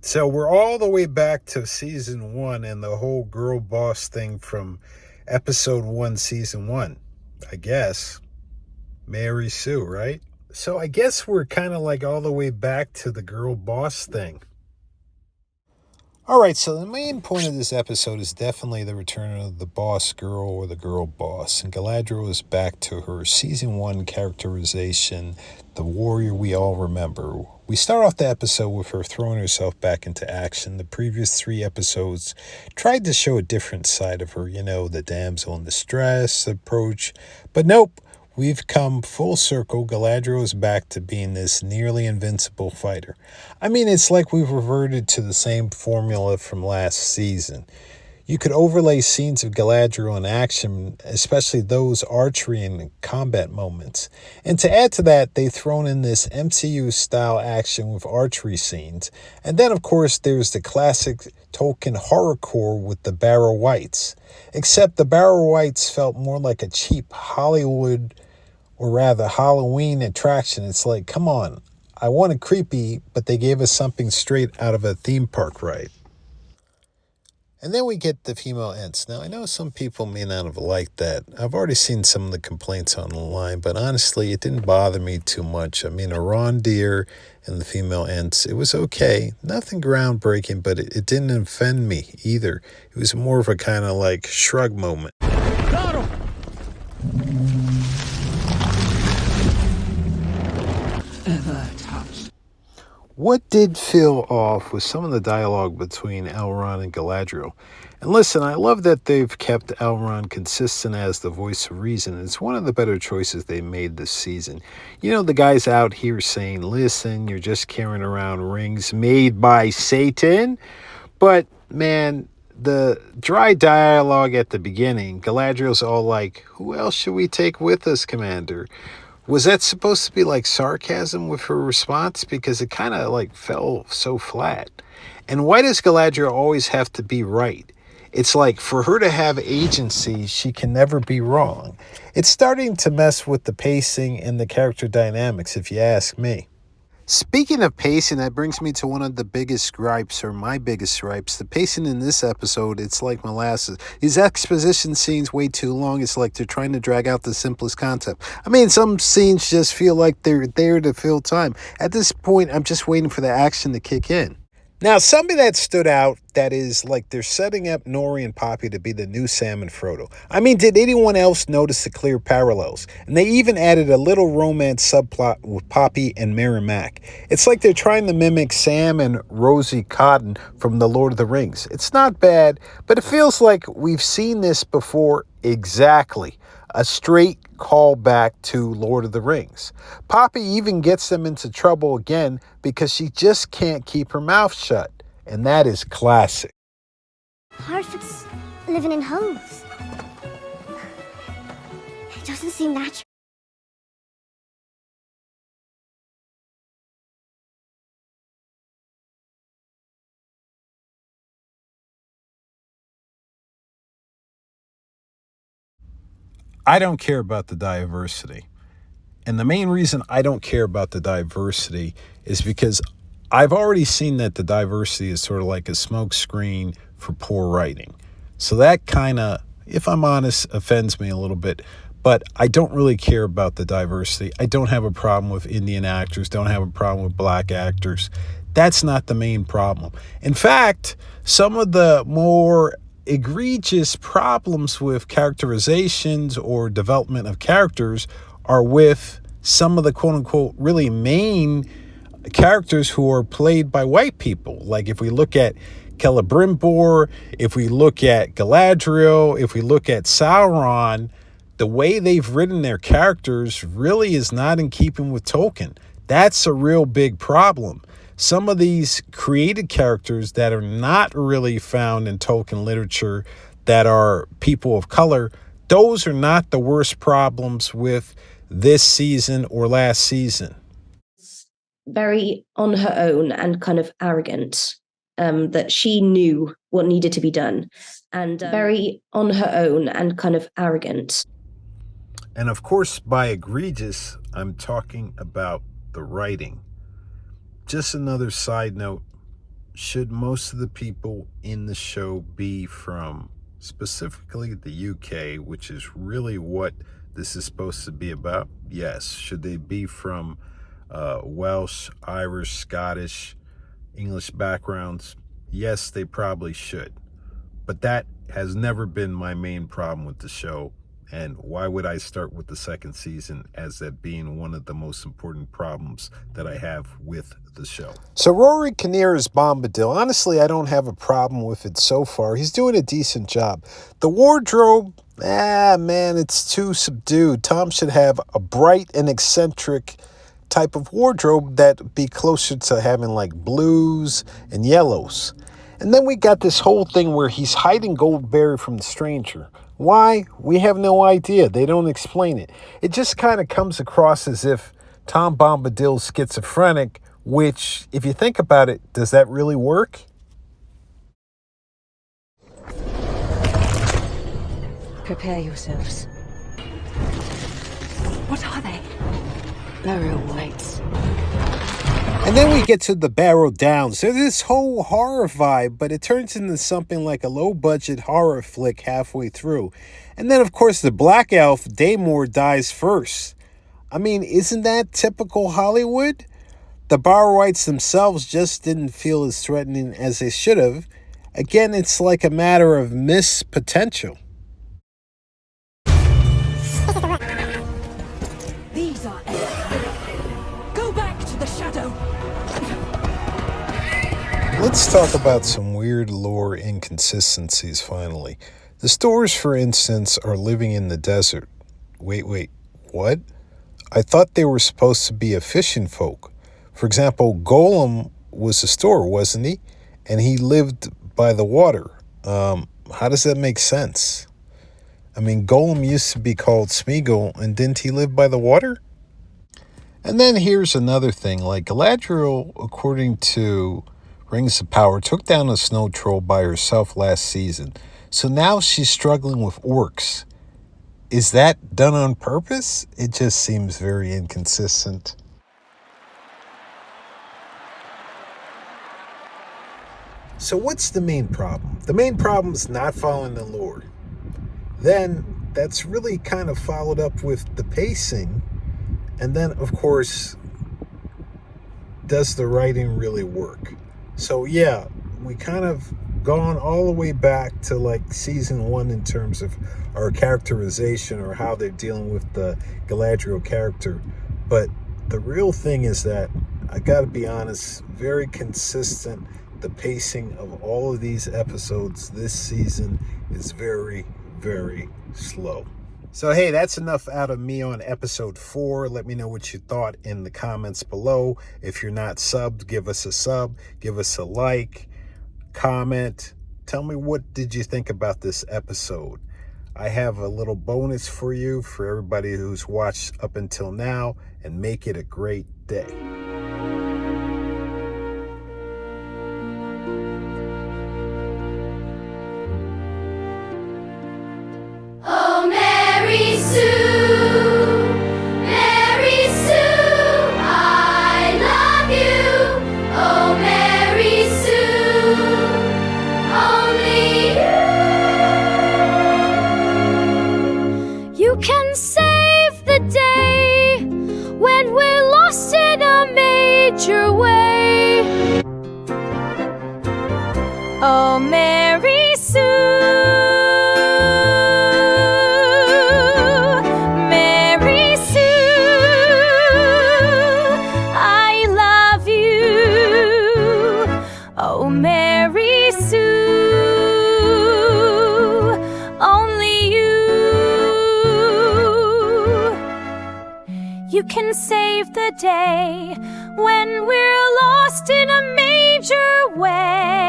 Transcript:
So we're all the way back to season 1 and the whole girl boss thing from episode 1, season 1. I guess. Mary Sue, right? So I guess we're kind of like all the way back to the girl boss thing. All right, so the main point of this episode is definitely the return of the boss girl or the girl boss. And Galadriel is back to her season 1 characterization, the warrior we all remember. We start off the episode with her throwing herself back into action. The previous 3 episodes tried to show a different side of her, the damsel in distress approach. But nope. We've come full circle. Galadriel is back to being this nearly invincible fighter. I mean, it's like we've reverted to the same formula from last season. You could overlay scenes of Galadriel in action, especially those archery and combat moments. And to add to that, they've thrown in this MCU-style action with archery scenes. And then, of course, there's the classic Tolkien horrorcore with the Barrow Wights. Except the Barrow Wights felt more like a cheap Hollywood, or rather Halloween attraction. It's like, come on, I wanted creepy, but they gave us something straight out of a theme park ride. And then we get the female Ents. Now, I know some people may not have liked that. I've already seen some of the complaints online, but honestly, it didn't bother me too much. I mean, Arondir and the female Ents, it was okay. Nothing groundbreaking, but it didn't offend me either. It was more of a kind of like shrug moment. What did feel off was some of the dialogue between Elrond and Galadriel. And listen, I love that they've kept Elrond consistent as the voice of reason. It's one of the better choices they made this season. The guy's out here saying, listen, you're just carrying around rings made by Satan. But, man, the dry dialogue at the beginning, Galadriel's all like, who else should we take with us, Commander? Was that supposed to be like sarcasm with her response? Because it kind of like fell so flat. And why does Galadriel always have to be right? It's like for her to have agency, she can never be wrong. It's starting to mess with the pacing and the character dynamics, if you ask me. Speaking of pacing, that brings me to one of the biggest gripes, or my biggest gripes. The pacing in this episode, it's like molasses. These exposition scenes way too long. It's like they're trying to drag out the simplest concept. I mean, some scenes just feel like they're there to fill time. At this point, I'm just waiting for the action to kick in. Now, something that stood out, that is like they're setting up Nori and Poppy to be the new Sam and Frodo. I mean, did anyone else notice the clear parallels? And they even added a little romance subplot with Poppy and Merrimack. It's like they're trying to mimic Sam and Rosie Cotton from The Lord of the Rings. It's not bad, but it feels like we've seen this before exactly. A straight callback to Lord of the Rings. Poppy even gets them into trouble again because she just can't keep her mouth shut. And that is classic. Harfoot's living in holes. It doesn't seem natural. I don't care about the diversity. And the main reason I don't care about the diversity is because I've already seen that the diversity is sort of like a smokescreen for poor writing. So that kind of, if I'm honest, offends me a little bit. But I don't really care about the diversity. I don't have a problem with Indian actors, don't have a problem with black actors. That's not the main problem. In fact, some of the more egregious problems with characterizations or development of characters are with some of the quote-unquote really main characters who are played by white people. Like if we look at Celebrimbor, if we look at Galadriel, if we look at Sauron, the way they've written their characters really is not in keeping with Tolkien. That's a real big problem. Some of these created characters that are not really found in Tolkien literature that are people of color, those are not the worst problems with this season or last season. Very on her own and kind of arrogant, that she knew what needed to be done, and very on her own and kind of arrogant. And of course, by egregious, I'm talking about the writing. Just another side note, should most of the people in the show be from specifically the UK, which is really what this is supposed to be about? Yes. Should they be from Welsh, Irish, Scottish, English backgrounds? Yes, they probably should. But that has never been my main problem with the show. And why would I start with the second season as that being one of the most important problems that I have with the show? So Rory Kinnear is Bombadil. Honestly, I don't have a problem with it so far. He's doing a decent job. The wardrobe, man, it's too subdued. Tom should have a bright and eccentric type of wardrobe that be closer to having like blues and yellows. And then we got this whole thing where he's hiding Goldberry from the stranger. Why? We have no idea. They don't explain it. It just kind of comes across as if Tom Bombadil's schizophrenic, which, if you think about it, does that really work? Prepare yourselves. What are they? Burial rites. And then we get to the Barrow Downs. There's this whole horror vibe, but it turns into something like a low-budget horror flick halfway through. And then, of course, the Black Elf, Daymore, dies first. I mean, isn't that typical Hollywood? The Barrowites themselves just didn't feel as threatening as they should have. Again, it's like a matter of missed potential. These are Go back to the shadow. Let's talk about some weird lore inconsistencies finally. The Stores, for instance, are living in the desert. Wait, what? I thought they were supposed to be a fishing folk. For example, Golem was a store, wasn't he? And he lived by the water. How does that make sense? I mean, Golem used to be called Smeagol, and didn't he live by the water? And then here's another thing, like Galadriel, according to Rings of Power, took down a snow troll by herself last season. So now she's struggling with orcs. Is that done on purpose? It just seems very inconsistent. So what's the main problem? The main problem is not following the lore. Then that's really kind of followed up with the pacing. And then, of course, does the writing really work? So yeah, we kind of gone all the way back to like season 1 in terms of our characterization or how they're dealing with the Galadriel character. But the real thing is that, I gotta be honest, very consistent. The pacing of all of these episodes this season is very, very slow. So hey, that's enough out of me on episode 4. Let me know what you thought in the comments below. If you're not subbed, give us a sub, give us a like, comment. Tell me, what did you think about this episode? I have a little bonus for you for everybody who's watched up until now, and make it a great day. Oh, Mary Sue, Mary Sue, I love you. Oh, Mary Sue, only you. You can save the day when we're lost in a major way. Oh, Mary Sue. Oh, Mary Sue, only you. You can save the day when we're lost in a major way.